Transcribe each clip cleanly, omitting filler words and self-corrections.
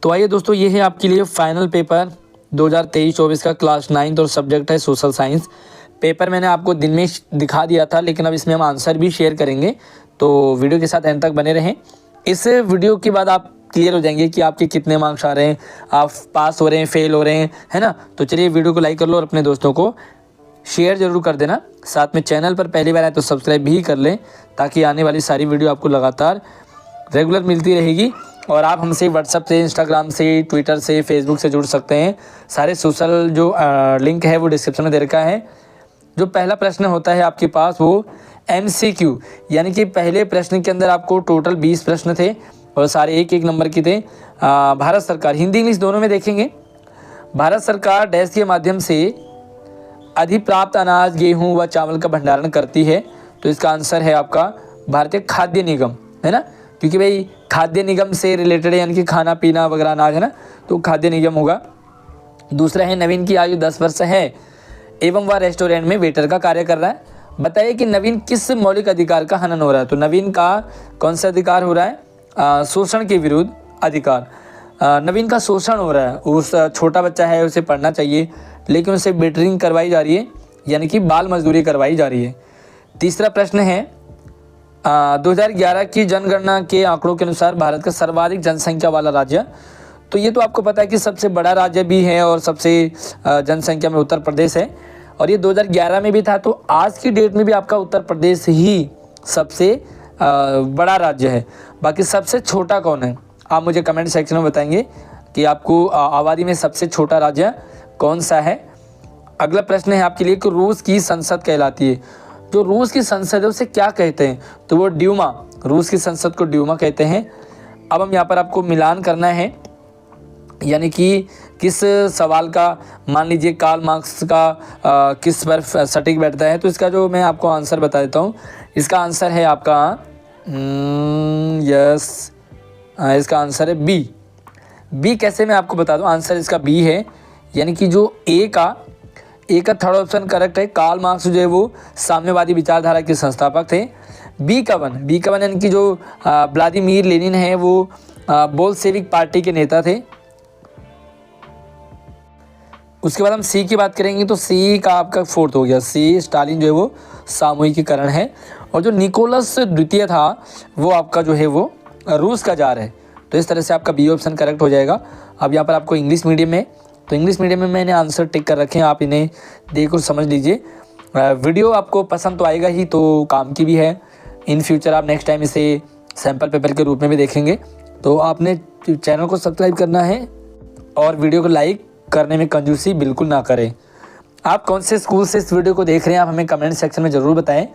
तो आइए दोस्तों, ये है आपके लिए फाइनल पेपर 2023-24 का क्लास 9 और सब्जेक्ट है सोशल साइंस। पेपर मैंने आपको दिन में दिखा दिया था, लेकिन अब इसमें हम आंसर भी शेयर करेंगे, तो वीडियो के साथ एंड तक बने रहें। इस वीडियो के बाद आप क्लियर हो जाएंगे कि आपके कितने मार्क्स आ रहे हैं, आप पास हो रहे हैं, फेल हो रहे हैं, है ना। तो चलिए वीडियो को लाइक कर लो और अपने दोस्तों को शेयर जरूर कर देना। साथ में चैनल पर पहली बार आए तो सब्सक्राइब भी कर लें, ताकि आने वाली सारी वीडियो आपको लगातार रेगुलर मिलती रहेगी। और आप हमसे व्हाट्सएप से, इंस्टाग्राम से, ट्विटर से, फेसबुक से जुड़ सकते हैं। सारे सोशल जो लिंक है वो डिस्क्रिप्शन में दे रखा है। जो पहला प्रश्न होता है आपके पास वो MCQ, यानी कि पहले प्रश्न के अंदर आपको टोटल 20 प्रश्न थे और सारे एक एक नंबर के थे। भारत सरकार, हिंदी इंग्लिश दोनों में देखेंगे। भारत सरकार डैश के माध्यम से अधिप्राप्त अनाज, गेहूं व चावल का भंडारण करती है। तो इसका आंसर है आपका भारतीय खाद्य निगम, है ना, क्योंकि भाई खाद्य निगम से रिलेटेड यानी कि खाना पीना वगैरह अनाज है ना, तो खाद्य निगम होगा। दूसरा है नवीन की आयु 10 वर्ष है एवं वह रेस्टोरेंट में वेटर का कार्य कर रहा है। बताइए कि नवीन किस मौलिक अधिकार का हनन हो रहा है। तो नवीन का कौन सा अधिकार हो रहा है? शोषण के विरुद्ध अधिकार। नवीन का शोषण हो रहा है, उस छोटा बच्चा है उसे पढ़ना चाहिए, लेकिन उसे बेटरिंग करवाई जा रही है, यानी कि बाल मजदूरी करवाई जा रही है। तीसरा प्रश्न है 2011 की जनगणना के आंकड़ों के अनुसार भारत का सर्वाधिक जनसंख्या वाला राज्य। तो ये तो आपको पता है कि सबसे बड़ा राज्य भी है और सबसे जनसंख्या में उत्तर प्रदेश है, और ये 2011 में भी था। तो आज की डेट में भी आपका उत्तर प्रदेश ही सबसे बड़ा राज्य है। बाकी सबसे छोटा कौन है, आप मुझे कमेंट सेक्शन में बताएंगे कि आपको आबादी में सबसे छोटा राज्य कौन सा है। अगला प्रश्न है आपके लिए कि रूस की संसद कहलाती है। जो रूस की संसद है उसे क्या कहते हैं? तो वो ड्यूमा, रूस की संसद को ड्यूमा कहते हैं। अब हम यहाँ पर आपको मिलान करना है, यानी कि किस सवाल का, मान लीजिए कार्ल मार्क्स का किस पर सटीक बैठता है। तो इसका जो मैं आपको आंसर बता देता हूँ, इसका आंसर है आपका इसका आंसर है बी। कैसे, मैं आपको बता दूँ, आंसर इसका बी है, यानी कि जो ए का थर्ड ऑप्शन करेक्ट है। कार्ल मार्क्स जो है वो साम्यवादी विचारधारा के संस्थापक थे। बी का वन यानी कि जो व्लादिमीर लेनिन है वो बोल्शेविक पार्टी के नेता थे। उसके बाद हम सी की बात करेंगे, तो सी का आपका फोर्थ हो गया। सी स्टालिन जो है वो सामूहिकीकरण है। और जो निकोलस द्वितीय था वो आपका जो है वो रूस का जार है। तो इस तरह से आपका बी ऑप्शन करेक्ट हो जाएगा। अब यहाँ पर आपको इंग्लिश मीडियम में, तो इंग्लिश मीडियम में मैंने आंसर टिक कर रखे हैं, आप इन्हें देख और समझ लीजिए। वीडियो आपको पसंद तो आएगा ही, तो काम की भी है। इन फ्यूचर आप नेक्स्ट टाइम इसे सैम्पल पेपर के रूप में भी देखेंगे। तो आपने चैनल को सब्सक्राइब करना है और वीडियो को लाइक करने में कंजूसी बिल्कुल ना करें। आप कौन से स्कूल से इस वीडियो को देख रहे हैं, आप हमें कमेंट सेक्शन में ज़रूर बताएं,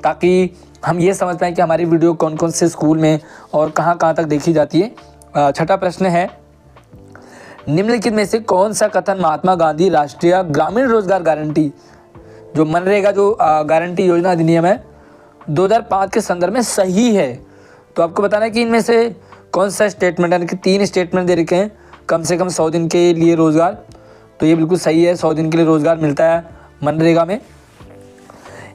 ताकि हम ये समझ पाएँ कि हमारी वीडियो कौन कौन से स्कूल में और कहाँ कहाँ तक देखी जाती है। छठा प्रश्न है, निम्नलिखित में से कौन सा कथन महात्मा गांधी राष्ट्रीय ग्रामीण रोजगार गारंटी, जो मनरेगा जो गारंटी योजना अधिनियम है 2005 के संदर्भ में सही है? तो आपको बताना है कि इनमें से कौन सा स्टेटमेंट, यानी कि 3 स्टेटमेंट दे रखे हैं। कम से कम 100 दिन के लिए रोजगार, तो ये बिल्कुल सही है, 100 दिन के लिए रोजगार मिलता है मनरेगा में।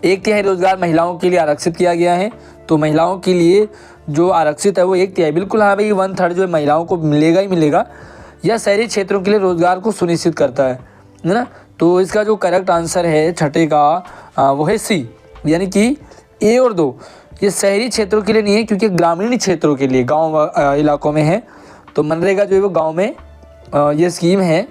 1/3 रोजगार महिलाओं के लिए आरक्षित किया गया है। तो महिलाओं के लिए जो आरक्षित है वो 1/3, बिल्कुल हाँ भाई, 1/3 जो है महिलाओं को मिलेगा ही मिलेगा। यह शहरी क्षेत्रों के लिए रोजगार को सुनिश्चित करता है ना। तो इसका जो करेक्ट आंसर है छठे का वो है सी, यानी कि ए और 2। ये शहरी क्षेत्रों के लिए नहीं है, क्योंकि ग्रामीण क्षेत्रों के लिए, गांव इलाकों में है। तो मनरेगा जो है वो गांव में ये स्कीम है।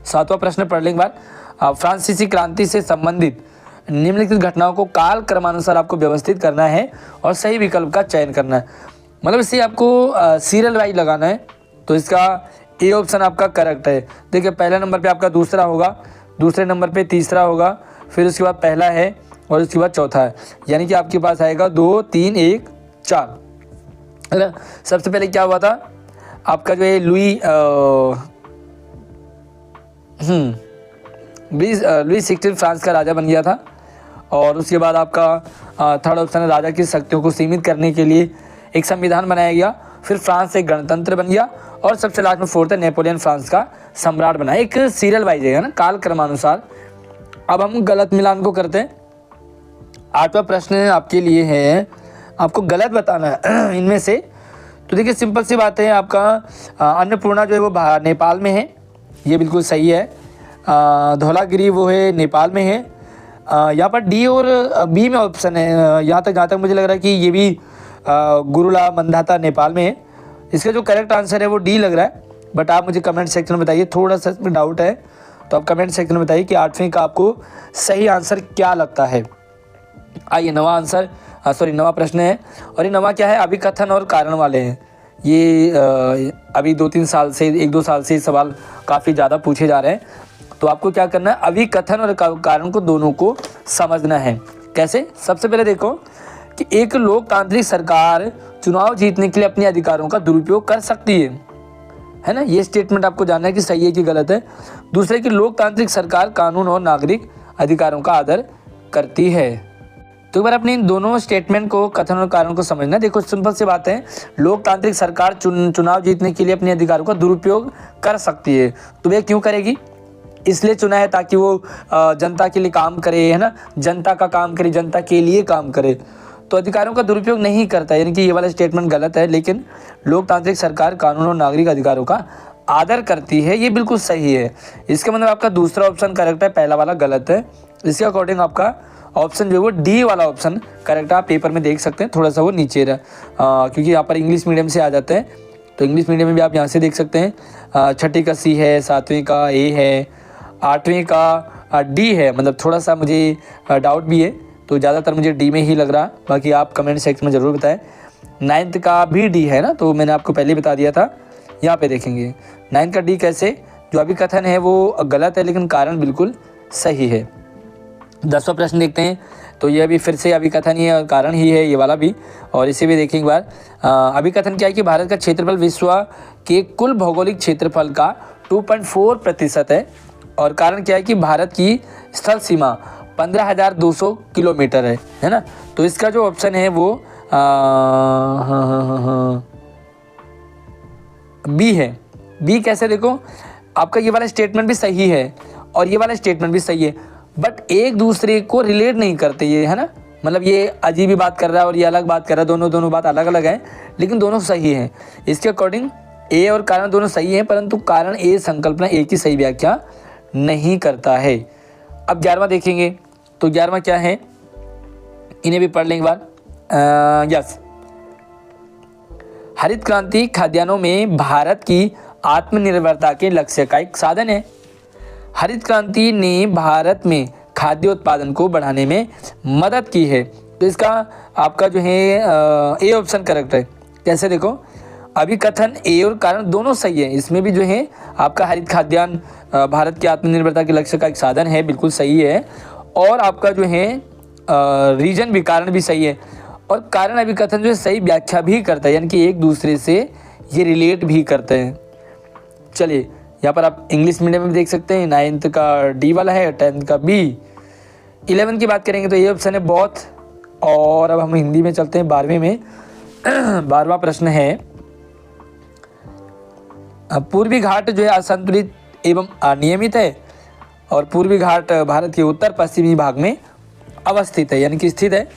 7वां प्रश्न पढ़ लें एक बार। फ्रांसीसी क्रांति से संबंधित निम्नलिखित घटनाओं को काल क्रमानुसार आपको व्यवस्थित करना है और सही विकल्प का चयन करना है। मतलब इसे आपको सीरियल वाइज लगाना है। तो इसका ए ऑप्शन आपका करेक्ट है। देखिए, पहले नंबर पे आपका दूसरा होगा, दूसरे नंबर पे तीसरा होगा, फिर उसके बाद पहला है और उसके बाद चौथा है, यानी कि आपके पास आएगा 2, 3, 1, 4, है ना। सबसे पहले क्या हुआ था आपका, जो है लुई 16 फ्रांस का राजा बन गया था। और उसके बाद आपका थर्ड ऑप्शन है, राजा की शक्तियों को सीमित करने के लिए एक संविधान बनाया गया। फिर फ्रांस एक गणतंत्र बन गया, और सबसे लास्ट में फोर्थ है नेपोलियन फ्रांस का सम्राट बना। एक सीरियल वाइज है ना, काल क्रमानुसार। अब हम गलत मिलान को करते हैं। 8वां प्रश्न आपके लिए है, आपको गलत बताना है इनमें से तो देखिए सिंपल सी बात है, आपका अन्नपूर्णा जो है वो नेपाल में है, ये बिल्कुल सही है। धौलागिरी वो है नेपाल में है। यहाँ पर डी और बी में ऑप्शन है, यहाँ तक जहाँ तक मुझे लग रहा है कि ये भी गुरुला मंदाता नेपाल में है। इसका जो करेक्ट आंसर है वो डी लग रहा है, बट आप मुझे कमेंट सेक्शन में बताइए, थोड़ा सा इसमें डाउट है तो आप कमेंट सेक्शन में बताइए कि 8वीं का आपको सही आंसर क्या लगता है। आइए नवा आंसर, नवा प्रश्न है, और ये नवा क्या है, अभिकथन और कारण वाले हैं। ये अभी 2-3 साल से, 1-2 साल से सवाल काफ़ी ज़्यादा पूछे जा रहे हैं। तो आपको क्या करना है, अभिकथन और कारण को दोनों को समझना है। कैसे? सबसे पहले देखो कि एक लोकतांत्रिक सरकार चुनाव जीतने के लिए अपने अधिकारों का दुरुपयोग कर सकती है ना। ये स्टेटमेंट आपको जानना है कि सही है कि गलत है। दूसरे कि लोकतांत्रिक सरकार कानून और नागरिक अधिकारों का आदर करती है। तो एक बार अपने इन दोनों स्टेटमेंट को, कथन और कारण को समझना। देखो सिंपल सी बात है, लोकतांत्रिक सरकार चुनाव जीतने के लिए अपने अधिकारों का दुरुपयोग कर सकती है। तो वह क्यों करेगी? इसलिए चुना है ताकि वो जनता के लिए काम करे, है ना, जनता का काम करे, जनता के लिए काम करे। तो अधिकारों का दुरुपयोग नहीं करता, यानी कि ये वाला स्टेटमेंट गलत है। लेकिन लोकतांत्रिक सरकार कानून और नागरिक अधिकारों का आदर करती है, ये बिल्कुल सही है। इसका मतलब आपका दूसरा ऑप्शन करेक्ट है, पहला वाला गलत है। इसके अकॉर्डिंग आपका ऑप्शन जो है वो डी वाला ऑप्शन करेक्ट है। आप पेपर में देख सकते हैं, थोड़ा सा वो नीचे क्योंकि यहाँ पर इंग्लिश मीडियम से आ जाते हैं, तो इंग्लिश मीडियम में भी आप यहाँ से देख सकते हैं। छठी का सी है, 7वीं का ए है, 8वीं का डी है। मतलब थोड़ा सा मुझे डाउट भी है, तो ज़्यादातर मुझे डी में ही लग रहा। बाकी आप कमेंट सेक्शन में ज़रूर बताएं। 9th का भी डी है ना, तो मैंने आपको पहले ही बता दिया था। यहाँ पे देखेंगे 9th का डी कैसे, जो अभिकथन है वो गलत है लेकिन कारण बिल्कुल सही है। 10वां प्रश्न देखते हैं। तो ये अभी फिर से अभिकथन ही है और कारण ही है, ये वाला भी। और इसे भी देखें एक बार। अभिकथन क्या है कि भारत का क्षेत्रफल विश्व के कुल भौगोलिक क्षेत्रफल का 2.4% है। और कारण क्या है कि भारत की स्थल सीमा 15,200 किलोमीटर है ना। तो इसका जो ऑप्शन है वो बी है। बी कैसे? देखो आपका ये वाला स्टेटमेंट भी सही है और ये वाला स्टेटमेंट भी सही है, बट एक दूसरे को रिलेट नहीं करते ये, है ना। मतलब ये अजीब ही बात कर रहा है और ये अलग बात कर रहा है, दोनों बात अलग अलग है, लेकिन दोनों सही हैं। इसके अकॉर्डिंग ए और कारण दोनों सही हैं, परंतु कारण ए संकल्पना ए की सही व्याख्या नहीं करता है। अब 11वां देखेंगे। तो 11वां क्या है, इन्हें भी पढ़ लें एक बार। यस, हरित क्रांति खाद्यान्नों में भारत की आत्मनिर्भरता के लक्ष्य का एक साधन है। हरित क्रांति ने भारत में खाद्य उत्पादन को बढ़ाने में मदद की है। तो इसका आपका जो है ए ऑप्शन करेक्ट है। कैसे? देखो अभिकथन ए और कारण दोनों सही है। इसमें भी जो है आपका हरित खाद्यान्न भारत की आत्मनिर्भरता के लक्ष्य का एक साधन है, बिल्कुल सही है। और आपका जो है रीजन भी, कारण भी सही है। और कारण अभिकथन जो है सही व्याख्या भी करता है, यानी कि एक दूसरे से ये रिलेट भी करते हैं। चलिए यहाँ पर आप इंग्लिश मीडियम में देख सकते हैं, 9th का डी वाला है, 10th का बी। 11 की बात करेंगे तो ये ऑप्शन है बोथ। और अब हम हिंदी में चलते हैं 12वें में। 12वां प्रश्न है, पूर्वी घाट जो है असंतुलित एवं अनियमित है और पूर्वी घाट भारत के उत्तर पश्चिमी भाग में अवस्थित है, यानी कि स्थित है।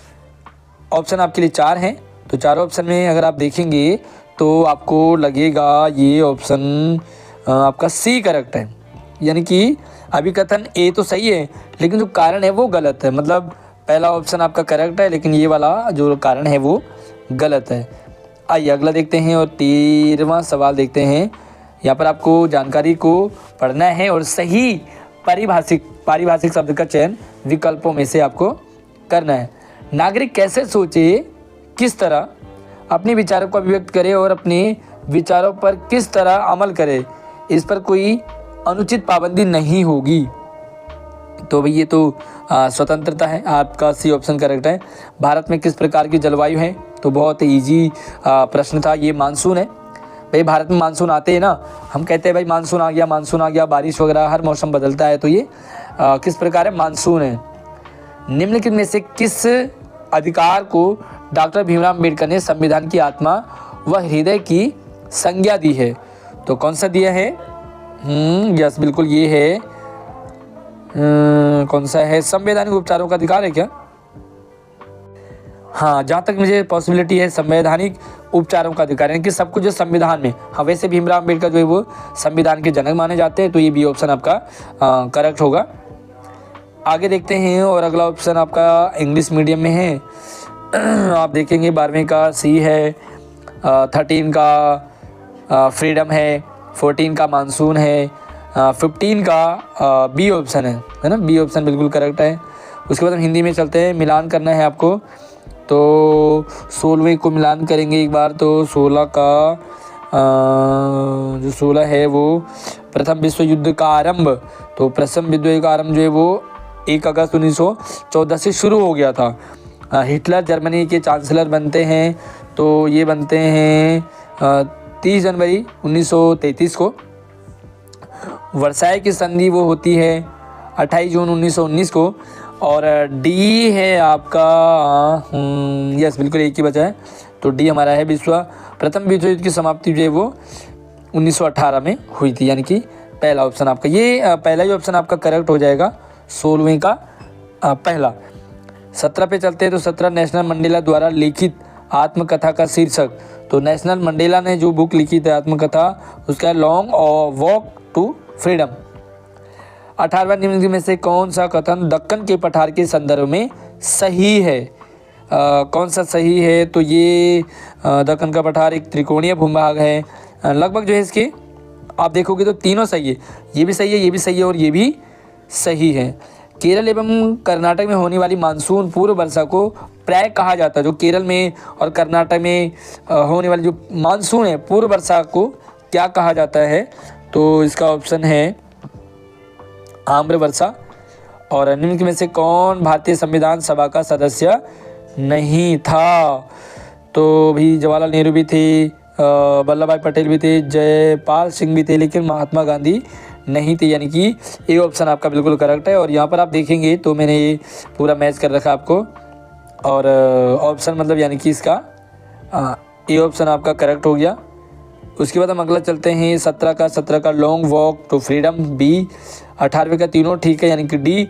ऑप्शन आपके लिए 4 हैं। तो चारों ऑप्शन में अगर आप देखेंगे तो आपको लगेगा ये ऑप्शन आपका सी करेक्ट है, यानी कि अभिकथन ए तो सही है लेकिन जो कारण है वो गलत है। मतलब पहला ऑप्शन आपका करेक्ट है लेकिन ये वाला जो कारण है वो गलत है। आइए अगला देखते हैं और 13वां सवाल देखते हैं। यहाँ पर आपको जानकारी को पढ़ना है और सही पारिभाषिक शब्द का चयन विकल्पों में से आपको करना है। नागरिक कैसे सोचे, किस तरह अपने विचारों को अभिव्यक्त करे और अपने विचारों पर किस तरह अमल करे, इस पर कोई अनुचित पाबंदी नहीं होगी। तो भाई ये तो स्वतंत्रता है, आपका सी ऑप्शन करेक्ट है। भारत में किस प्रकार की जलवायु है, तो बहुत इजी प्रश्न था। ये मानसून है भाई, भारत में मानसून आते हैं ना, हम कहते हैं भाई मानसून आ गया, बारिश वगैरह हर मौसम बदलता है। तो ये किस प्रकार है, मानसून है। निम्नलिखित में से किस अधिकार को डॉक्टर भीमराव अम्बेडकर ने संविधान की आत्मा व हृदय की संज्ञा दी है? तो कौन सा दिया है? यस बिल्कुल ये है। कौन सा है? संवैधानिक उपचारों का अधिकार है क्या? हाँ, जहाँ तक मुझे पॉसिबिलिटी है संवैधानिक उपचारों का अधिकार, यानी कि सब कुछ जो संविधान में, हाँ वैसे भीमराव अम्बेडकर जो है वो संविधान के जनक माने जाते हैं, तो ये बी ऑप्शन आपका करेक्ट होगा। आगे देखते हैं, और अगला ऑप्शन आपका इंग्लिश मीडियम में है। आप देखेंगे 12वीं का सी है, 13 का फ्रीडम है, 14 का मानसून है, 15 का बी ऑप्शन है ना, बी ऑप्शन बिल्कुल करेक्ट है। उसके बाद हम हिंदी में चलते हैं, मिलान करना है आपको, तो 16वें को मिलान करेंगे एक बार, तो 16 का जो 16 है वो प्रथम विश्व युद्ध का आरंभ, तो प्रथम विश्व युद्ध का आरंभ जो है वो 1 अगस्त 1914 से शुरू हो गया था। हिटलर जर्मनी के चांसलर बनते हैं, तो ये बनते हैं 30 जनवरी 1933 को। वर्साई की संधि वो होती है 28 जून 1919 को। और डी है आपका, यस बिल्कुल एक ही बचा है, तो डी हमारा है प्रथम विश्व युद्ध की समाप्ति जो है वो 1918 में हुई थी, यानी कि पहला ऑप्शन आपका, ये पहला ही ऑप्शन आपका करेक्ट हो जाएगा, 16वें का पहला। 17 पे चलते हैं, तो 17 नेशनल मंडेला द्वारा लिखित आत्मकथा का शीर्षक, तो नेशनल मंडेला ने जो बुक लिखी थी आत्मकथा, उसका लॉन्ग वॉक टू फ्रीडम। 18वां निम्न में से कौन सा कथन दक्कन के पठार के संदर्भ में सही है? कौन सा सही है? तो ये दक्कन का पठार एक त्रिकोणीय भूभाग है, लगभग जो है इसके आप देखोगे तो तीनों सही है, ये भी सही है, ये भी सही है और ये भी सही है। केरल एवं कर्नाटक में होने वाली मानसून पूर्व वर्षा को प्राय कहा जाता है, जो केरल में और कर्नाटक में होने वाली जो मानसून है पूर्व वर्षा को क्या कहा जाता है? तो इसका ऑप्शन है आम्र वर्षा। और निम्न में से कौन भारतीय संविधान सभा का सदस्य नहीं था? तो भी जवाहरलाल नेहरू भी थे, वल्लभ भाई पटेल भी थे, जयपाल सिंह भी थे, लेकिन महात्मा गांधी नहीं थे, यानी कि ए ऑप्शन आपका बिल्कुल करेक्ट है। और यहाँ पर आप देखेंगे तो मैंने ये पूरा मैच कर रखा आपको, और ऑप्शन मतलब यानी कि इसका ए ऑप्शन आपका करेक्ट हो गया। उसके बाद हम अगला चलते हैं, 17 का long walk to freedom B, 18वें का तीनों ठीक है यानी कि डी,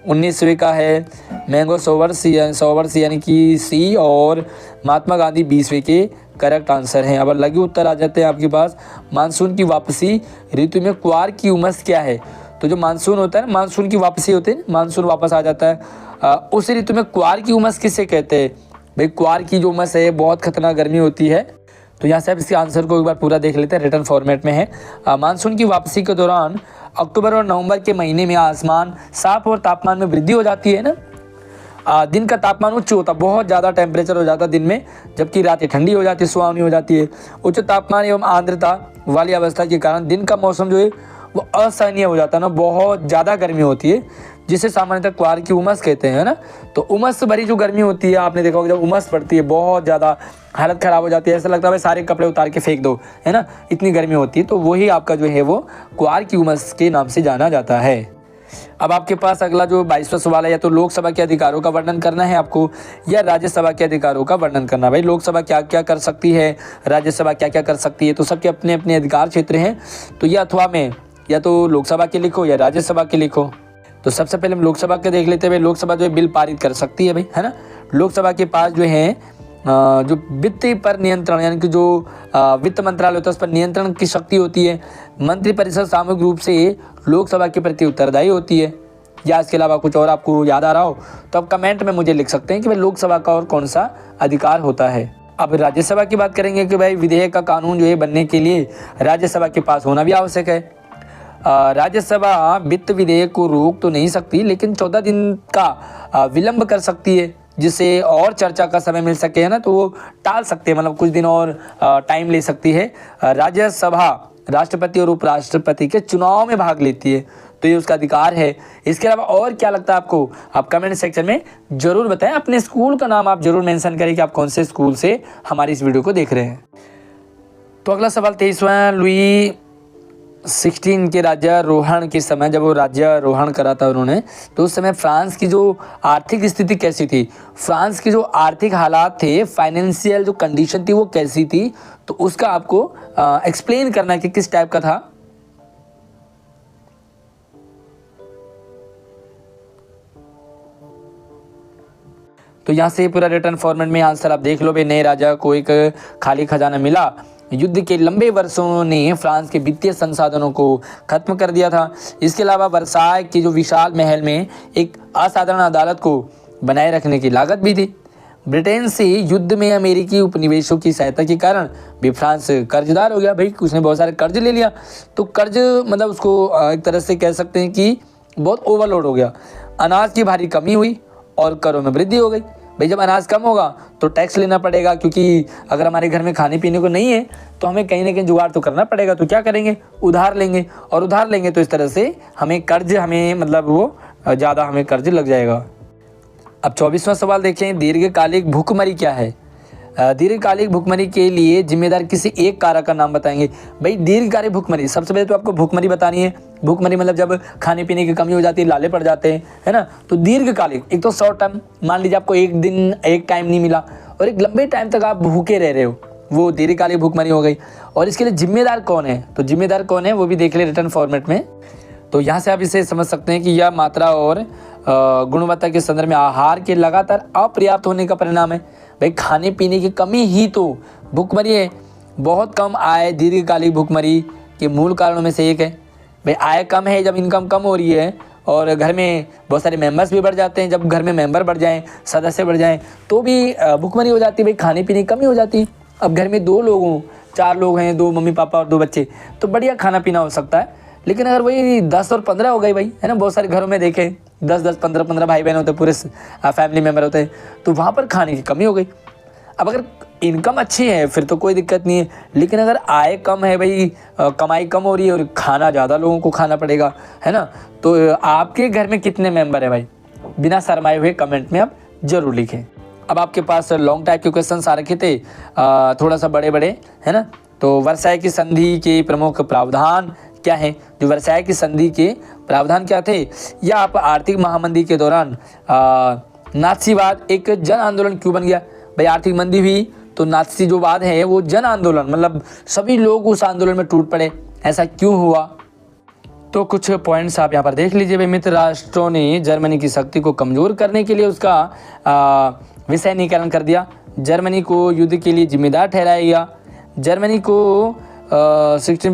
19वें का है मैंगो सोवर्स यानी कि सी, और महात्मा गांधी 20वें के करेक्ट आंसर हैं। अब लघु उत्तर आ जाते हैं आपके पास। मानसून की वापसी ऋतु में क्वार की उमस क्या है? तो जो मानसून होता है ना, मानसून की वापसी होती है, मानसून वापस आ जाता है, उस ऋतु में क्वार की उमस किसे कहते हैं? भाई क्वार की जो उमस है बहुत खतरनाक गर्मी होती है। तो यहाँ से आप इसके आंसर को एक बार पूरा देख लेते हैं, रिटर्न फॉर्मेट में है। मानसून की वापसी के दौरान अक्टूबर और नवंबर के महीने में आसमान साफ और तापमान में वृद्धि हो जाती है ना, दिन का तापमान उच्च होता, बहुत ज़्यादा टेम्परेचर हो जाता दिन में, जबकि रातें ठंडी हो जाती है, सुहावनी हो जाती है। उच्च तापमान एवं आर्द्रता वाली अवस्था के कारण दिन का मौसम जो है वो असहनीय हो जाता है ना, बहुत ज़्यादा गर्मी होती है, जिसे सामान्यतः क्वार की उमस कहते हैं ना। तो उमस भरी जो गर्मी होती है, आपने देखा होगा जब उमस पड़ती है बहुत ज़्यादा हालत ख़राब हो जाती है, ऐसा लगता है भाई सारे कपड़े उतार के फेंक दो, है ना, इतनी गर्मी होती है। तो वही आपका जो है वो क्वार की उमस के नाम से जाना जाता है। अब आपके पास अगला जो 22वां सवाल है, या तो लोकसभा के अधिकारों का वर्णन करना है आपको, या राज्यसभा के अधिकारों का वर्णन करना। भाई लोकसभा क्या क्या कर सकती है, राज्यसभा क्या क्या कर सकती है, तो सबके अपने अपने अधिकार क्षेत्र हैं। तो ये अथवा में या तो लोकसभा के लिखो या राज्यसभा के लिखो। तो सबसे पहले हम लोकसभा के देख लेते हैं। लोकसभा जो है बिल पारित कर सकती है भाई, है ना। लोकसभा के पास जो है जो वित्त पर नियंत्रण, यानी कि जो वित्त मंत्रालय होता है उस पर नियंत्रण की शक्ति होती है। मंत्रिपरिषद सामूहिक रूप से लोकसभा के प्रति उत्तरदायी होती है। या इसके अलावा कुछ और आपको याद आ रहा हो तो आप कमेंट में मुझे लिख सकते हैं कि भाई लोकसभा का और कौन सा अधिकार होता है। अब राज्यसभा की बात करेंगे कि भाई विधेयक का कानून जो है बनने के लिए राज्यसभा के पास होना भी आवश्यक है। राज्यसभा वित्त विधेयक को रोक तो नहीं सकती, लेकिन 14 दिन का विलंब कर सकती है, जिससे और चर्चा का समय मिल सके, है ना। तो वो टाल सकते हैं, मतलब कुछ दिन और टाइम ले सकती है। राज्यसभा राष्ट्रपति और उपराष्ट्रपति के चुनाव में भाग लेती है, तो ये उसका अधिकार है। इसके अलावा और क्या लगता है आपको, आप कमेंट सेक्शन में जरूर बताएं। अपने स्कूल का नाम आप जरूर मेंशन करें कि आप कौन से स्कूल से हमारी इस वीडियो को देख रहे हैं। तो अगला सवाल 23वां, लुई 16 के राज्यारोहण के समय, जब वो राज्यारोहण करा था उन्होंने, तो उस समय फ्रांस की जो आर्थिक स्थिति कैसी थी, फ्रांस की जो आर्थिक हालात थे, फाइनेंशियल जो कंडीशन थी वो कैसी थी, तो उसका आपको एक्सप्लेन करना है कि किस टाइप का था। तो यहाँ से पूरा रिटर्न फॉर्मेट में आंसर आप देख लो भाई। नए राजा को एक खाली खजाना मिला। युद्ध के लंबे वर्षों ने फ्रांस के वित्तीय संसाधनों को खत्म कर दिया था। इसके अलावा वर्साय के जो विशाल महल में एक असाधारण अदालत को बनाए रखने की लागत भी थी। ब्रिटेन से युद्ध में अमेरिकी उपनिवेशों की सहायता के कारण भी फ्रांस कर्जदार हो गया भाई। उसने बहुत सारे कर्ज ले लिया, तो कर्ज मतलब उसको एक तरह से कह सकते हैं कि बहुत ओवरलोड हो गया। अनाज की भारी कमी हुई और करों में वृद्धि हो गई। भाई जब अनाज कम होगा तो टैक्स लेना पड़ेगा, क्योंकि अगर हमारे घर में खाने पीने को नहीं है तो हमें कहीं ना कहीं जुगाड़ तो करना पड़ेगा। तो क्या करेंगे, उधार लेंगे, और उधार लेंगे तो इस तरह से हमें कर्ज मतलब वो ज़्यादा हमें कर्ज लग जाएगा। अब 24वां सवाल देखें, दीर्घकालिक भूखमरी क्या है। दीर्घकालिक भूखमरी के लिए जिम्मेदार किसी एक कारक का नाम बताएंगे। भाई दीर्घकालिक भूखमरी, सबसे पहले तो आपको भूखमरी बतानी है। भूखमरी मतलब जब खाने पीने की कमी हो जाती है, लाले पड़ जाते हैं, है ना। तो दीर्घकालिक, एक तो शॉर्ट टर्म, मान लीजिए आपको एक दिन एक टाइम नहीं मिला और एक लंबे टाइम तक आप भूखे रह रहे हो, वो दीर्घकालिक भूखमरी हो गई। और इसके लिए जिम्मेदार कौन है, तो जिम्मेदार कौन है वो भी देख ले रिटर्न फॉर्मेट में। तो यहाँ से आप इसे समझ सकते हैं कि यह मात्रा और गुणवत्ता के संदर्भ में आहार के लगातार अपर्याप्त होने का परिणाम है। भाई खाने पीने की कमी ही तो भूखमरी है। बहुत कम आय दीर्घकालिक भूखमरी के मूल कारणों में से एक है। भाई आय कम है, जब इनकम कम हो रही है और घर में बहुत सारे मेंबर्स भी बढ़ जाते हैं, जब घर में मेंबर बढ़ जाएं, सदस्य बढ़ जाएं, तो भी भूखमरी हो जाती है। भाई खाने पीने की कमी हो जाती है। अब घर में 2 लोग हों, 4 लोग हैं, 2 मम्मी पापा और 2 बच्चे, तो बढ़िया खाना पीना हो सकता है। लेकिन अगर वही 10 और 15 हो गई भाई, है ना, बहुत सारे घरों में देखे 10-10, 15-15 भाई बहन होते, पूरे फैमिली मेम्बर होते हैं, तो वहाँ पर खाने की कमी हो गई। अब अगर इनकम अच्छी है फिर तो कोई दिक्कत नहीं है, लेकिन अगर आय कम है भाई, कमाई कम हो रही है और खाना ज़्यादा लोगों को खाना पड़ेगा, है ना, तो आपके घर में कितने मेंबर है भाई, बिना शर्माए हुए कमेंट में आप जरूर लिखें। अब आपके पास लॉन्ग टाइप के क्वेश्चन आ रखे थे, थोड़ा सा बड़े बड़े, है ना। तो वर्साय की संधि के प्रमुख प्रावधान क्या है, जो वर्साय की संधि के प्रावधान क्या थे, या आप आर्थिक महामंदी के दौरान नाथसीवाद एक जन आंदोलन क्यों बन गया। भाई आर्थिक मंदी हुई तो नाथसी जो वाद है वो जन आंदोलन, मतलब सभी लोग उस आंदोलन में टूट पड़े, ऐसा क्यों हुआ। तो कुछ पॉइंट्स आप यहाँ पर देख लीजिए। भाई मित्र राष्ट्रों ने जर्मनी की शक्ति को कमज़ोर करने के लिए उसका विसैन्यीकरण कर दिया। जर्मनी को युद्ध के लिए जिम्मेदार ठहराया गया। जर्मनी को 6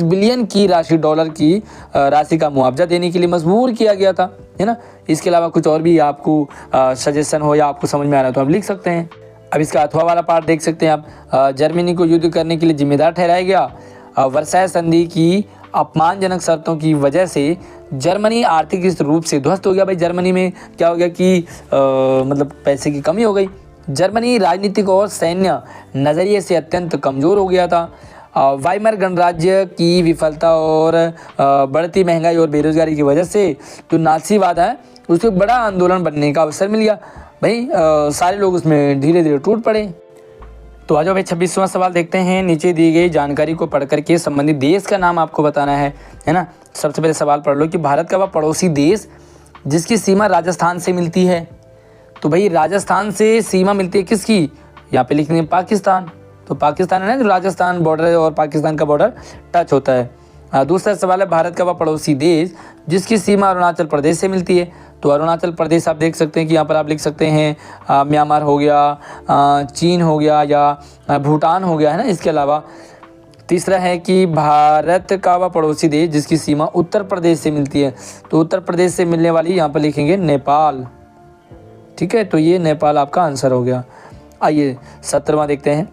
बिलियन की राशि, डॉलर की राशि का मुआवजा देने के लिए मजबूर किया गया था, है ना। इसके अलावा कुछ और भी आपको सजेशन हो या आपको समझ में आ रहा है तो आप लिख सकते हैं। अब इसका अथवा वाला पार्ट देख सकते हैं आप। जर्मनी को युद्ध करने के लिए जिम्मेदार ठहराया गया। वर्साय संधि की अपमानजनक शर्तों की वजह से जर्मनी आर्थिक रूप से ध्वस्त हो गया। भाई जर्मनी में क्या हो गया कि मतलब पैसे की कमी हो गई। जर्मनी राजनीतिक और सैन्य नज़रिए से अत्यंत कमज़ोर हो गया था। वाइमर गणराज्य की विफलता और बढ़ती महंगाई और बेरोजगारी की वजह से जो नाथसीवाद है उसको बड़ा आंदोलन बनने का अवसर मिल गया। भाई सारे लोग उसमें धीरे धीरे टूट पड़े। तो आ जाओ भाई 26वां सवाल देखते हैं। नीचे दी गई जानकारी को पढ़ करके संबंधित देश का नाम आपको बताना है ना। सबसे पहले सवाल पढ़ लो कि भारत का वह पड़ोसी देश जिसकी सीमा राजस्थान से मिलती है। तो भाई राजस्थान से सीमा मिलती है किसकी, यहाँ पे लिखेंगे पाकिस्तान। तो पाकिस्तान है ना, जो राजस्थान बॉर्डर और पाकिस्तान का बॉर्डर टच होता है। दूसरा सवाल है भारत का वह पड़ोसी देश जिसकी सीमा अरुणाचल प्रदेश से मिलती है। तो अरुणाचल प्रदेश आप देख सकते हैं कि यहाँ पर आप लिख सकते हैं म्यांमार हो गया, चीन हो गया, या भूटान हो गया, है ना। इसके अलावा तीसरा है कि भारत का वह पड़ोसी देश जिसकी सीमा उत्तर प्रदेश से मिलती है। तो उत्तर प्रदेश से मिलने वाली यहाँ पर लिखेंगे नेपाल। ठीक है, तो ये नेपाल आपका आंसर हो गया। आइए 17वां देखते हैं।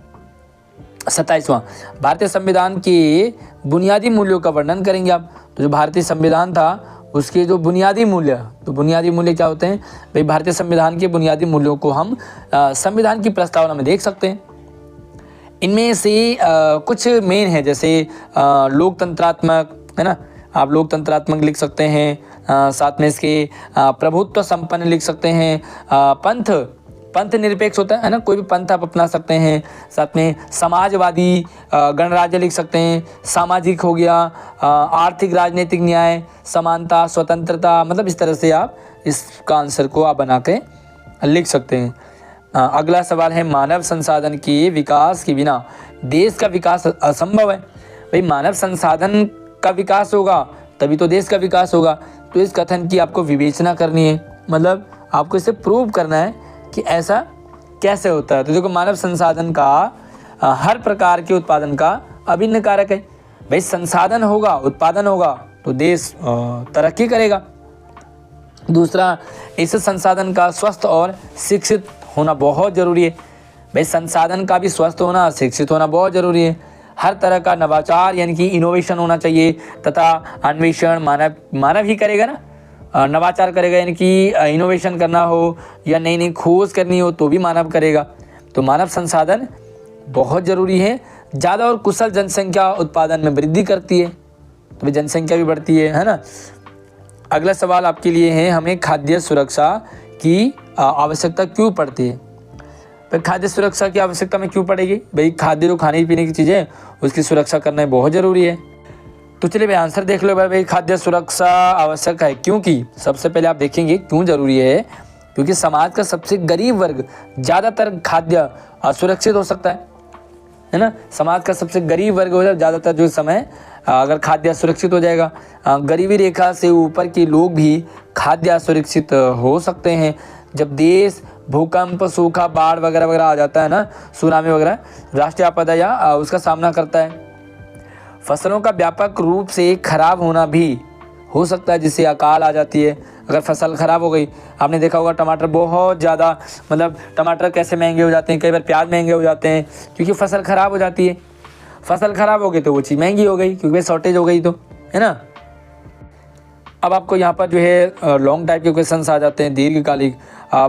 27वां, भारतीय संविधान के बुनियादी मूल्यों का वर्णन करेंगे आप। तो जो भारतीय संविधान था उसके जो बुनियादी मूल्य, तो बुनियादी मूल्य क्या होते हैं भाई, भारतीय संविधान के बुनियादी मूल्यों को हम संविधान की प्रस्तावना में देख सकते हैं। इनमें से कुछ मेन है, जैसे लोकतंत्रात्मक, है ना, आप लोकतंत्रात्मक लिख सकते हैं। साथ में इसके प्रभुत्व संपन्न लिख सकते हैं। पंथ निरपेक्ष होता है ना, कोई भी पंथ आप अपना सकते हैं। साथ में समाजवादी गणराज्य लिख सकते हैं। सामाजिक हो गया, आर्थिक राजनीतिक न्याय, समानता, स्वतंत्रता, मतलब इस तरह से आप इसका आंसर को आप बना के लिख सकते हैं। अगला सवाल है मानव संसाधन के विकास के बिना देश का विकास असंभव है। भाई मानव संसाधन का विकास होगा तभी तो देश का विकास होगा। तो इस कथन की आपको विवेचना करनी है, मतलब आपको इसे प्रूव करना है कि ऐसा कैसे होता है। तो देखो, मानव संसाधन का हर प्रकार के उत्पादन का अभिन्न कारक है। भाई संसाधन होगा, उत्पादन होगा तो देश तरक्की करेगा। दूसरा, इस संसाधन का स्वस्थ और शिक्षित होना बहुत ज़रूरी है। भाई संसाधन का भी स्वस्थ होना, शिक्षित होना बहुत ज़रूरी है। हर तरह का नवाचार यानी कि इनोवेशन होना चाहिए तथा अन्वेषण मानव ही करेगा ना, नवाचार करेगा यानी कि इनोवेशन करना हो या नई नई खोज करनी हो तो भी मानव करेगा। तो मानव संसाधन बहुत ज़रूरी है। ज़्यादा और कुशल जनसंख्या उत्पादन में वृद्धि करती है, तो भाई जनसंख्या भी बढ़ती है ना। अगला सवाल आपके लिए है, हमें खाद्य सुरक्षा की आवश्यकता क्यों पड़ती है? भाई खाद्य सुरक्षा की आवश्यकता में क्यों पड़ेगी? भाई खाद्य जो खाने पीने की चीज़ें उसकी सुरक्षा करना बहुत ज़रूरी है। तो चलिए भाई आंसर देख लो। भाई खाद्य सुरक्षा आवश्यक है क्योंकि सबसे पहले आप देखेंगे क्यों ज़रूरी है, क्योंकि समाज का सबसे गरीब वर्ग ज़्यादातर खाद्य असुरक्षित हो सकता है ना। समाज का सबसे गरीब वर्ग हो जाए ज़्यादातर जो समय अगर खाद्य असुरक्षित हो जाएगा, गरीबी रेखा से ऊपर के लोग भी खाद्य असुरक्षित हो सकते हैं। जब देश भूकंप, सूखा, बाढ़ वगैरह वगैरह आ जाता है ना, सुनामी वगैरह, राष्ट्रीय आपदा या उसका सामना करता है। फसलों का व्यापक रूप से खराब होना भी हो सकता है, जिससे अकाल आ जाती है। अगर फसल खराब हो गई, आपने देखा होगा टमाटर बहुत ज़्यादा, मतलब टमाटर कैसे महंगे हो जाते हैं, कई बार प्याज महंगे हो जाते हैं क्योंकि फसल खराब हो जाती है। फसल खराब हो गई तो वो चीज़ महंगी हो गई क्योंकि शॉर्टेज हो गई, तो है ना। अब आपको यहाँ पर जो है लॉन्ग टाइप के क्वेश्चंस आ जाते हैं, दीर्घकालिक।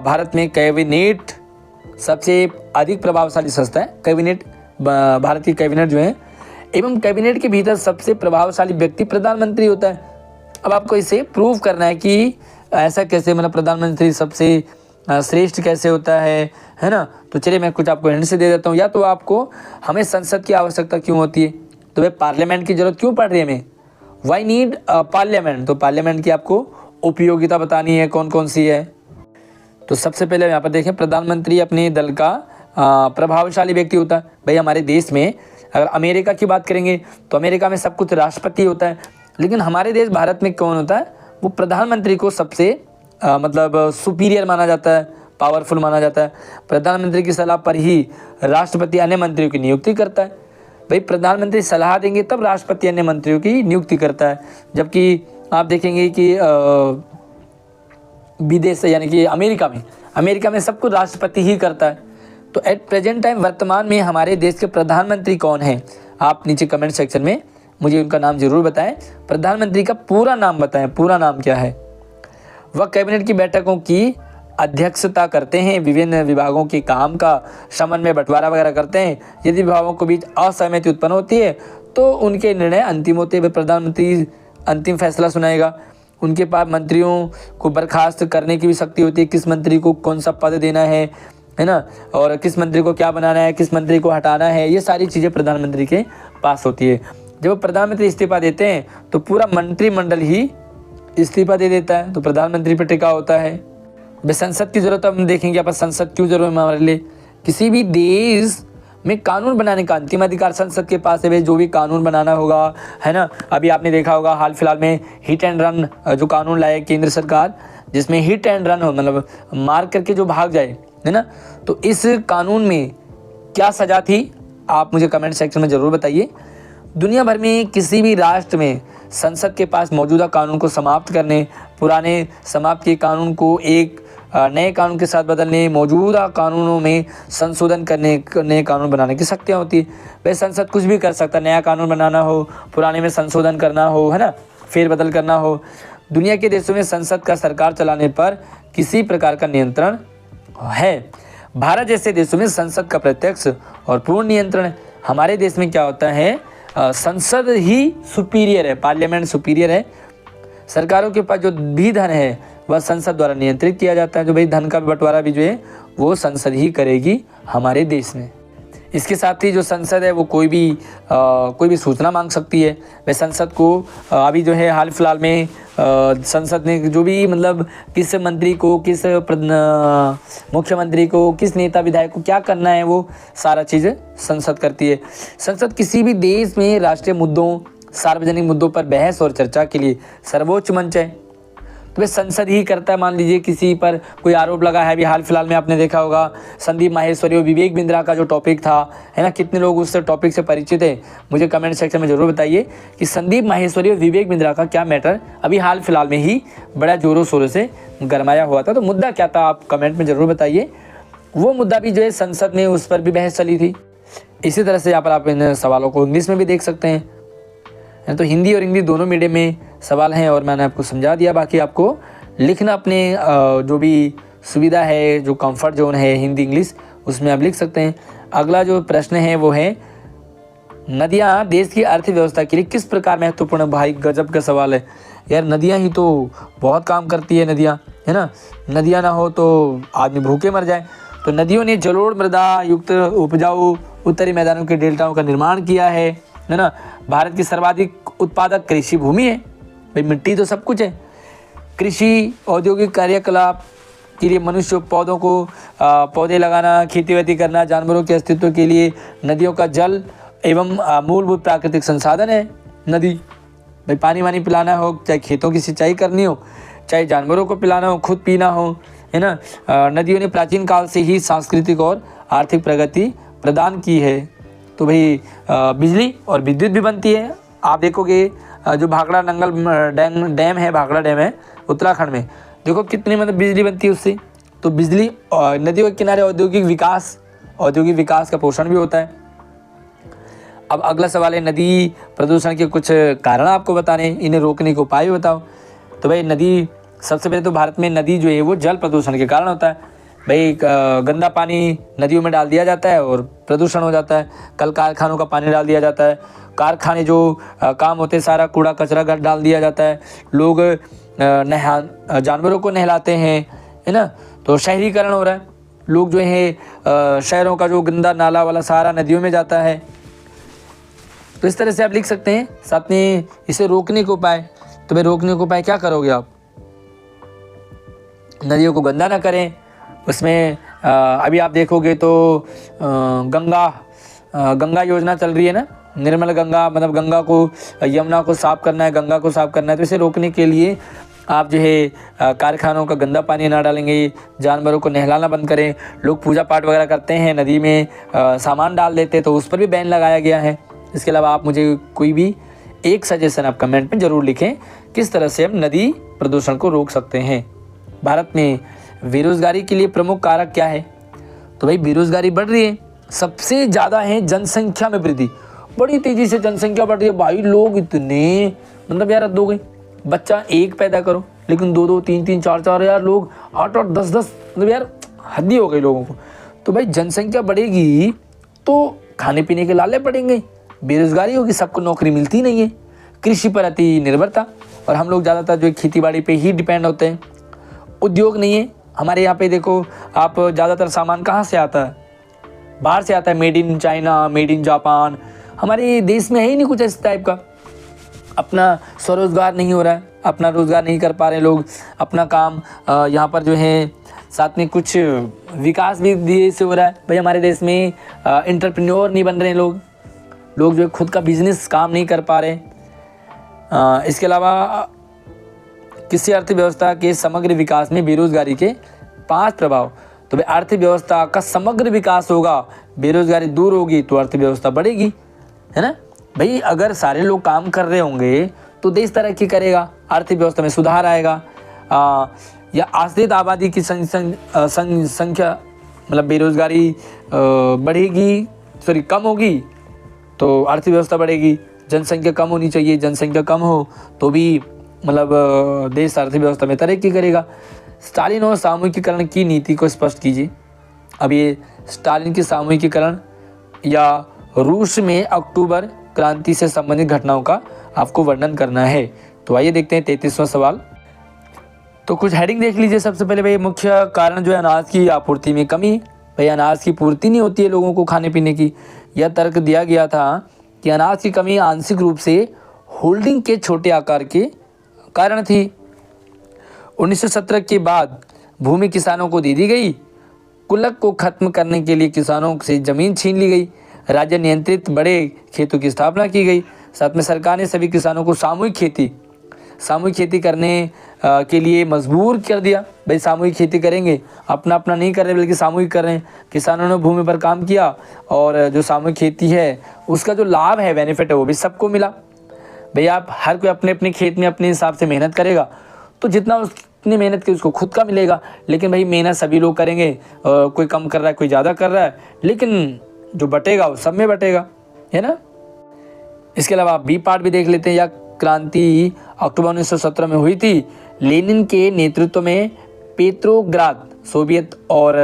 भारत में कैबिनेट सबसे अधिक प्रभावशाली संस्था है। कैबिनेट, भारत की कैबिनेट जो है, एवं कैबिनेट के भीतर सबसे प्रभावशाली व्यक्ति प्रधानमंत्री होता है। अब आपको इसे प्रूव करना है कि ऐसा कैसे, मतलब प्रधानमंत्री सबसे श्रेष्ठ कैसे होता है ना। तो चलिए मैं कुछ आपको हिंट से दे देता हूँ। या तो आपको हमें संसद की आवश्यकता क्यों होती है, तो भाई पार्लियामेंट की जरूरत क्यों पड़ रही है हमें, वाई नीड पार्लियामेंट। तो पार्लियामेंट की आपको उपयोगिता बतानी है, कौन कौन सी है। तो सबसे पहले यहाँ पर देखें, प्रधानमंत्री अपने दल का प्रभावशाली व्यक्ति होता है। भाई हमारे देश में अगर अमेरिका की बात करेंगे तो अमेरिका में सब कुछ राष्ट्रपति होता है, लेकिन हमारे देश भारत में कौन होता है, वो प्रधानमंत्री को सबसे मतलब सुपीरियर माना जाता है, पावरफुल माना जाता है। प्रधानमंत्री की सलाह पर ही राष्ट्रपति अन्य मंत्रियों की नियुक्ति करता है। भाई प्रधानमंत्री सलाह देंगे तब राष्ट्रपति अन्य मंत्रियों की नियुक्ति करता है। जबकि आप देखेंगे कि विदेश यानी कि अमेरिका में सब कुछ राष्ट्रपति ही करता है। तो एट प्रेजेंट टाइम वर्तमान में हमारे देश के प्रधानमंत्री कौन हैं, आप नीचे कमेंट सेक्शन में मुझे उनका नाम जरूर बताएं। प्रधानमंत्री का पूरा नाम बताएं, पूरा नाम क्या है। वह कैबिनेट की बैठकों की अध्यक्षता करते हैं, विभिन्न विभागों के काम का समन्वय बंटवारा वगैरह करते हैं। यदि विभागों के बीच असहमति उत्पन्न होती है तो उनके निर्णय अंतिम होते हैं। प्रधानमंत्री अंतिम फैसला सुनाएगा। उनके पास मंत्रियों को बर्खास्त करने की भी शक्ति होती है, किस मंत्री को कौन सा पद देना है ना, और किस मंत्री को क्या बनाना है, किस मंत्री को हटाना है, ये सारी चीज़ें प्रधानमंत्री के पास होती है। जब प्रधानमंत्री इस्तीफा देते हैं तो पूरा मंत्रिमंडल ही इस्तीफा दे देता है, तो प्रधानमंत्री पर टिका होता है। संसद की जरूरत हम देखेंगे, आप संसद क्यों जरूरत है हमारे लिए। किसी भी देश में कानून बनाने का अंतिम अधिकार संसद के पास है। जो भी कानून बनाना होगा, है ना। अभी आपने देखा होगा हाल फिलहाल में हिट एंड रन जो कानून लाए केंद्र सरकार, जिसमें हिट एंड रन हो, मतलब मार करके जो भाग जाए, है ना। तो इस कानून में क्या सजा थी, आप मुझे कमेंट सेक्शन में ज़रूर बताइए। दुनिया भर में किसी भी राष्ट्र में संसद के पास मौजूदा कानून को समाप्त करने, पुराने समाप्त किए कानून को एक नए कानून के साथ बदलने, मौजूदा कानूनों में संशोधन करने, नए कानून बनाने की शक्तियाँ होती है। वह संसद कुछ भी कर सकता है, नया कानून बनाना हो, पुराने में संशोधन करना हो, है ना, फेरबदल करना हो। दुनिया के देशों में संसद का सरकार चलाने पर किसी प्रकार का नियंत्रण है। भारत जैसे देशों में संसद का प्रत्यक्ष और पूर्ण नियंत्रण है। हमारे देश में क्या होता है, संसद ही सुपीरियर है, पार्लियामेंट सुपीरियर है। सरकारों के पास जो भी धन है वह संसद द्वारा नियंत्रित किया जाता है। जो भाई धन का बंटवारा भी जो है वो संसद ही करेगी हमारे देश में। इसके साथ ही जो संसद है वो कोई भी सूचना मांग सकती है। वह संसद को अभी जो है हाल फिलहाल में संसद ने जो भी मतलब किस मंत्री को, किस मुख्यमंत्री को, किस नेता विधायक को क्या करना है वो सारा चीज़ संसद करती है। संसद किसी भी देश में राष्ट्रीय मुद्दों, सार्वजनिक मुद्दों पर बहस और चर्चा के लिए सर्वोच्च मंच है। तो भाई संसद ही करता है। मान लीजिए किसी पर कोई आरोप लगा है, अभी हाल फिलहाल में आपने देखा होगा संदीप माहेश्वरी और विवेक बिंद्रा का जो टॉपिक था, है ना, कितने लोग उस टॉपिक से परिचित है, मुझे कमेंट सेक्शन में जरूर बताइए कि संदीप माहेश्वरी और विवेक बिंद्रा का क्या मैटर अभी हाल फिलहाल में ही बड़ा जोरों शोरों से गरमाया हुआ था। तो मुद्दा क्या था आप कमेंट में जरूर बताइए। वो मुद्दा भी जो है संसद में उस पर भी बहस चली थी। इसी तरह से यहाँ पर आप इन सवालों को इंग्लिश में भी देख सकते हैं। तो हिंदी और इंग्लिश दोनों मीडियम में सवाल हैं और मैंने आपको समझा दिया। बाकी आपको लिखना अपने जो भी सुविधा है, जो कंफर्ट जोन है हिंदी इंग्लिश, उसमें आप लिख सकते हैं। अगला जो प्रश्न है वो है नदियाँ देश की अर्थव्यवस्था के लिए किस प्रकार महत्वपूर्ण। भाई गजब का सवाल है यार। नदियाँ ही तो बहुत काम करती है नदियाँ, है ना। नदियाँ ना हो तो आदमी भूखे मर जाए। तो नदियों ने जलोढ़ मृदा युक्त उपजाऊ उत्तरी मैदानों के डेल्टाओं का निर्माण किया है ना। भारत की सर्वाधिक उत्पादक कृषि भूमि है। भाई मिट्टी तो सब कुछ है। कृषि औद्योगिक कार्यकलाप के लिए मनुष्य पौधों को पौधे लगाना, खेती वेती करना, जानवरों के अस्तित्व के लिए नदियों का जल एवं मूलभूत प्राकृतिक संसाधन है नदी। भाई पानी वानी पिलाना हो, चाहे खेतों की सिंचाई करनी हो, चाहे जानवरों को पिलाना हो, खुद पीना हो, है ना। नदियों ने प्राचीन काल से ही सांस्कृतिक और आर्थिक प्रगति प्रदान की है। तो भाई बिजली और विद्युत भी बनती है। आप देखोगे जो भाखड़ा नंगल डैम है, भाखड़ा डैम है उत्तराखंड में, देखो कितनी मतलब बिजली बनती है उससे। तो बिजली नदियों के किनारे औद्योगिक विकास का पोषण भी होता है। अब अगला सवाल है नदी प्रदूषण के कुछ कारण आपको बताने, इन्हें रोकने के उपाय बताओ। तो भाई नदी, सबसे पहले तो भारत में नदी जो है वो जल प्रदूषण के कारण होता है। भाई गंदा पानी नदियों में डाल दिया जाता है और प्रदूषण हो जाता है। कल कारखानों का पानी डाल दिया जाता है। कारखाने जो काम होते हैं सारा कूड़ा कचरा घर डाल दिया जाता है। लोग जानवरों को नहलाते हैं, है ना। तो शहरीकरण हो रहा है। लोग जो है शहरों का जो गंदा नाला वाला सारा नदियों में जाता है। तो इस तरह से आप लिख सकते हैं। साथ में इसे रोकने के उपाय, तो भाई रोकने के उपाय क्या करोगे आप? नदियों को गंदा ना करें। उसमें अभी आप देखोगे तो गंगा योजना चल रही है ना, निर्मल गंगा, मतलब गंगा को, यमुना को साफ करना है, गंगा को साफ करना है। तो इसे रोकने के लिए आप जो है कारखानों का गंदा पानी ना डालेंगे, जानवरों को नहलाना बंद करें। लोग पूजा पाठ वगैरह करते हैं, नदी में सामान डाल देते हैं, तो उस पर भी बैन लगाया गया है। इसके अलावा आप मुझे कोई भी एक सजेशन आप कमेंट में ज़रूर लिखें किस तरह से हम नदी प्रदूषण को रोक सकते हैं। भारत में बेरोजगारी के लिए प्रमुख कारक क्या है? तो भाई बेरोजगारी बढ़ रही है, सबसे ज़्यादा है जनसंख्या में वृद्धि। बड़ी तेज़ी से जनसंख्या बढ़ रही है भाई। लोग इतने, मतलब यार हद हो गई। बच्चा एक पैदा करो लेकिन 2-2, 3-3, 4-4 यार लोग, 8-8, 10-10, मतलब यार हद ही हो गई लोगों को। तो भाई जनसंख्या बढ़ेगी तो खाने पीने के लाले पड़ेंगे, बेरोजगारी होगी, सबको नौकरी मिलती नहीं है। कृषि पर अति निर्भरता, और हम लोग ज़्यादातर जो खेती बाड़ी पे ही डिपेंड होते हैं। उद्योग नहीं है हमारे यहाँ पे। देखो आप, ज़्यादातर सामान कहाँ से आता है? बाहर से आता है, made in China, made in Japan. हमारे देश में है ही नहीं कुछ इस टाइप का। अपना स्वरोजगार नहीं हो रहा है, अपना रोजगार नहीं कर पा रहे लोग अपना काम यहाँ पर जो है। साथ में कुछ विकास भी धीरे से हो रहा है भाई हमारे देश में। एंटरप्रेन्योर नहीं बन रहे लोग जो है खुद का बिजनेस काम नहीं कर पा रहे। इसके अलावा किसी अर्थव्यवस्था के समग्र विकास में बेरोजगारी के 5 प्रभाव। तो भाई अर्थव्यवस्था का समग्र विकास होगा, बेरोजगारी दूर होगी तो अर्थव्यवस्था बढ़ेगी, है ना भाई। अगर सारे लोग काम कर रहे होंगे तो देश तरक्की करेगा, अर्थव्यवस्था में सुधार आएगा। या आश्रित आबादी की संख्या, मतलब बेरोजगारी बढ़ेगी, कम होगी तो अर्थव्यवस्था बढ़ेगी। जनसंख्या कम होनी चाहिए, जनसंख्या कम हो तो भी मतलब देश अर्थव्यवस्था में तरक्की करेगा। स्टालिन और सामूहिकीकरण की नीति को स्पष्ट कीजिए। अब ये स्टालिन की सामूहिकीकरण या रूस में अक्टूबर क्रांति से संबंधित घटनाओं का आपको वर्णन करना है। तो आइए देखते हैं 33वां सवाल। तो कुछ हेडिंग देख लीजिए। सबसे पहले भाई मुख्य कारण जो है अनाज की आपूर्ति में कमी। भाई अनाज की पूर्ति नहीं होती है लोगों को खाने पीने की। यह तर्क दिया गया था कि अनाज की कमी आंशिक रूप से होल्डिंग के छोटे आकार के कारण थी। 1917 के बाद भूमि किसानों को दे दी गई। कुलक को खत्म करने के लिए किसानों से जमीन छीन ली गई। राज्य नियंत्रित बड़े खेतों की स्थापना की गई। साथ में सरकार ने सभी किसानों को सामूहिक खेती, सामूहिक खेती करने के लिए मजबूर कर दिया। भाई सामूहिक खेती करेंगे, अपना अपना नहीं कर रहे बल्कि सामूहिक कर रहे हैं। किसानों ने भूमि पर काम किया और जो सामूहिक खेती है उसका जो लाभ है, बेनिफिट है, वो भी सबको मिला। भाई आप हर कोई अपने अपने खेत में अपने हिसाब से मेहनत करेगा तो जितना उसने मेहनत की उसको खुद का मिलेगा। लेकिन भाई मेहनत सभी लोग करेंगे, कोई कम कर रहा है कोई ज़्यादा कर रहा है, लेकिन जो बटेगा वो सब में बटेगा, है ना। इसके अलावा आप बी पार्ट भी देख लेते हैं। यह क्रांति अक्टूबर 1917 में हुई थी। लेनिन के नेतृत्व में पेट्रोग्राद सोवियत और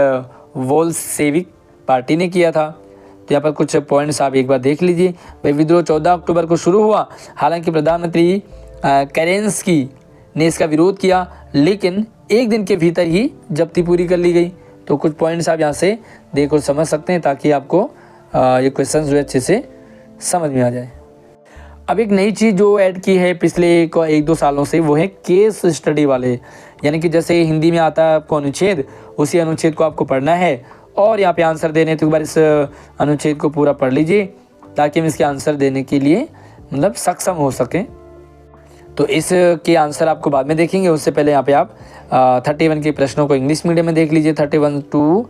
वोल्शेविक पार्टी ने किया था। तो यहाँ पर कुछ पॉइंट्स आप एक बार देख लीजिए। भाई विद्रोह 14 अक्टूबर को शुरू हुआ। हालांकि प्रधानमंत्री केरेंस्की ने इसका विरोध किया, लेकिन एक दिन के भीतर ही जब्ती पूरी कर ली गई। तो कुछ पॉइंट्स आप यहाँ से देख और समझ सकते हैं ताकि आपको ये क्वेश्चन जो अच्छे से समझ में आ जाए। अब एक नई चीज़ जो ऐड की है पिछले 1-2 सालों से, वो है केस स्टडी वाले। यानी कि जैसे हिंदी में आता है आपको अनुच्छेद, उसी अनुच्छेद को आपको पढ़ना है और यहाँ पे आंसर देने। तो एक बार इस अनुच्छेद को पूरा पढ़ लीजिए ताकि हम इसके आंसर देने के लिए मतलब सक्षम हो सकें। तो इसके आंसर आपको बाद में देखेंगे, उससे पहले यहाँ पे आप 31 के प्रश्नों को इंग्लिश मीडियम में देख लीजिए, 31 टू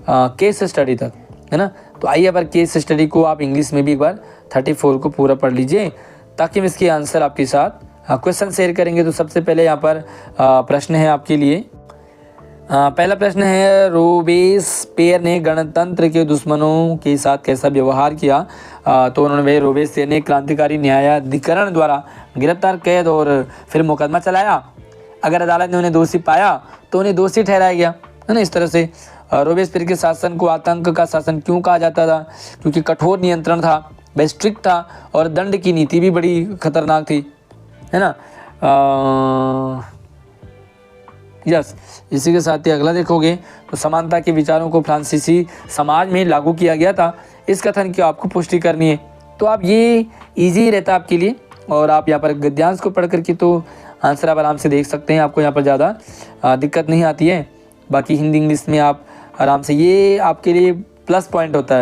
केस स्टडी तक, है ना। तो आइए अब केस स्टडी को आप इंग्लिश में भी एक बार 34 को पूरा पढ़ लीजिए ताकि हम इसके आंसर आपके साथ क्वेश्चन शेयर करेंगे। तो सबसे पहले यहाँ पर प्रश्न है आपके लिए। पहला प्रश्न है, रोबेस्पियर ने गणतंत्र के दुश्मनों के साथ कैसा व्यवहार किया। तो उन्होंने रोबेस्पियर ने क्रांतिकारी न्यायाधिकरण द्वारा गिरफ्तार, कैद और फिर मुकदमा चलाया। अगर अदालत ने उन्हें दोषी पाया तो उन्हें दोषी ठहराया गया, है ना। इस तरह से रोबेस्पियर के शासन को आतंक का शासन क्यों कहा जाता था, क्योंकि कठोर नियंत्रण था, वह स्ट्रिक्ट था और दंड की नीति भी बड़ी खतरनाक थी, है ना। यस, इसी के साथ ही अगला देखोगे तो समानता के विचारों को फ्रांसीसी समाज में लागू किया गया था। इस कथन की आपको पुष्टि करनी है। तो आप ये इजी रहता है आपके लिए और आप यहाँ पर गद्यांश को पढ़ करके तो आंसर आप आराम से देख सकते हैं। आपको यहाँ पर ज़्यादा दिक्कत नहीं आती है। बाकी हिंदी इंग्लिश में आप आराम से, ये आपके लिए प्लस पॉइंट होता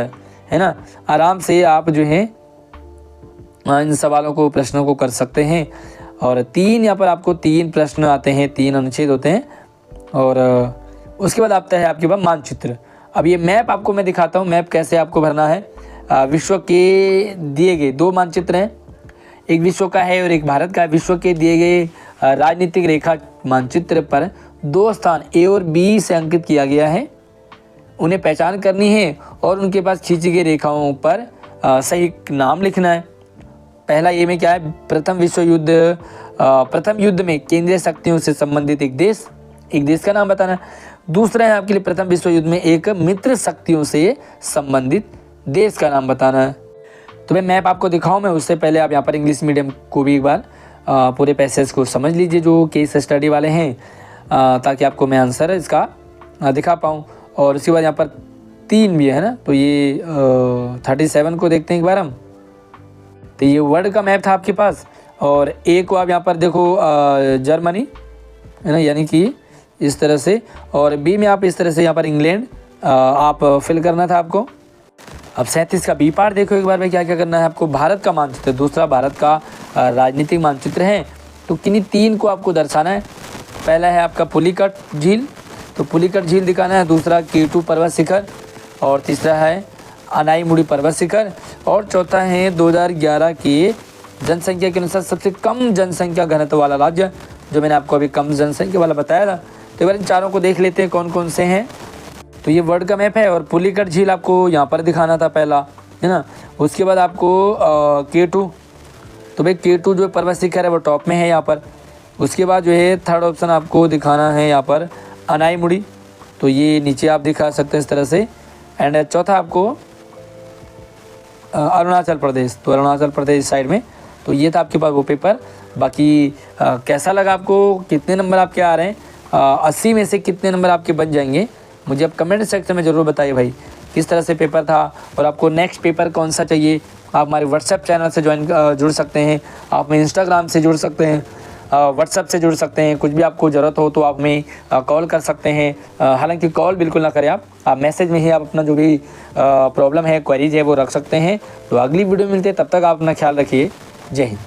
है ना। आराम से आप जो है इन सवालों को, प्रश्नों को कर सकते हैं। और 3 यहाँ पर आपको 3 प्रश्न आते हैं, 3 अनुच्छेद होते हैं। और उसके बाद आता है आपके पास मानचित्र। अब ये मैप आपको मैं दिखाता हूँ, मैप कैसे आपको भरना है। विश्व के दिए गए 2 मानचित्र हैं, एक विश्व का है और एक भारत का है। विश्व के दिए गए राजनीतिक रेखा मानचित्र पर 2 स्थान ए और बी से अंकित किया गया है। उन्हें पहचान करनी है और उनके पास खींची गई रेखाओं पर सही नाम लिखना है। पहला ए में क्या है, प्रथम युद्ध में केंद्रीय शक्तियों से संबंधित एक देश का नाम बताना है। दूसरा है आपके लिए प्रथम विश्व युद्ध में एक मित्र शक्तियों से संबंधित देश का नाम बताना है। तो मैं मैप आपको दिखाऊं, मैं उससे पहले आप यहाँ पर इंग्लिश मीडियम को भी एक बार पूरे पैसेज को समझ लीजिए जो केस स्टडी वाले हैं, ताकि आपको मैं आंसर इसका दिखा पाऊँ। और उसके बाद यहाँ पर 3 भी है ना, तो ये 37 को देखते हैं एक बार हम। तो ये वर्ल्ड का मैप था आपके पास। और ए को आप यहाँ पर देखो जर्मनी, है ना, यानी कि इस तरह से। और बी में आप इस तरह से यहाँ पर इंग्लैंड आप फिल करना था आपको। अब 37 का बी पार्ट देखो एक बार में क्या क्या करना है आपको। भारत का मानचित्र, दूसरा भारत का राजनीतिक मानचित्र है। तो किन्हीं 3 को आपको दर्शाना है। पहला है आपका पुलिकट झील, तो पुलिकट झील दिखाना है। दूसरा K2 पर्वत शिखर और तीसरा है अनाईमुड़ी पर्वत शिखर। और चौथा है 2011 के जनसंख्या के अनुसार सबसे कम जनसंख्या घनत्व वाला राज्य, जो मैंने आपको अभी कम जनसंख्या वाला बताया था। तो एक बार इन चारों को देख लेते हैं कौन कौन से हैं। तो ये वर्ल्ड का मैप है और पुलिकट झील आपको यहाँ पर दिखाना था पहला, है ना। उसके बाद आपको K2, तो भाई K2 जो पर्वत शिखर है वो टॉप में है यहाँ पर। उसके बाद जो है थर्ड ऑप्शन आपको दिखाना है यहाँ पर अनाईमुड़ी, तो ये नीचे आप दिखा सकते हैं इस तरह से। एंड चौथा आपको अरुणाचल प्रदेश, तो अरुणाचल प्रदेश साइड में। तो ये था आपके पास वो पेपर। बाकी कैसा लगा आपको, कितने नंबर आपके आ रहे हैं, 80 में से कितने नंबर आपके बच जाएंगे, मुझे आप कमेंट सेक्शन में ज़रूर बताइए भाई किस तरह से पेपर था। और आपको नेक्स्ट पेपर कौन सा चाहिए, आप हमारे व्हाट्सएप चैनल से जुड़ सकते हैं, आप हमें इंस्टाग्राम से जुड़ सकते हैं, व्हाट्सएप से जुड़ सकते हैं। कुछ भी आपको ज़रूरत हो तो आप हमें कॉल कर सकते हैं। हालांकि कॉल बिल्कुल ना करें आप मैसेज में ही आप अपना जो भी प्रॉब्लम है, क्वेरीज है, वो रख सकते हैं। तो अगली वीडियो में मिलते हैं, तब तक आप अपना ख्याल रखिए। जय हिंद।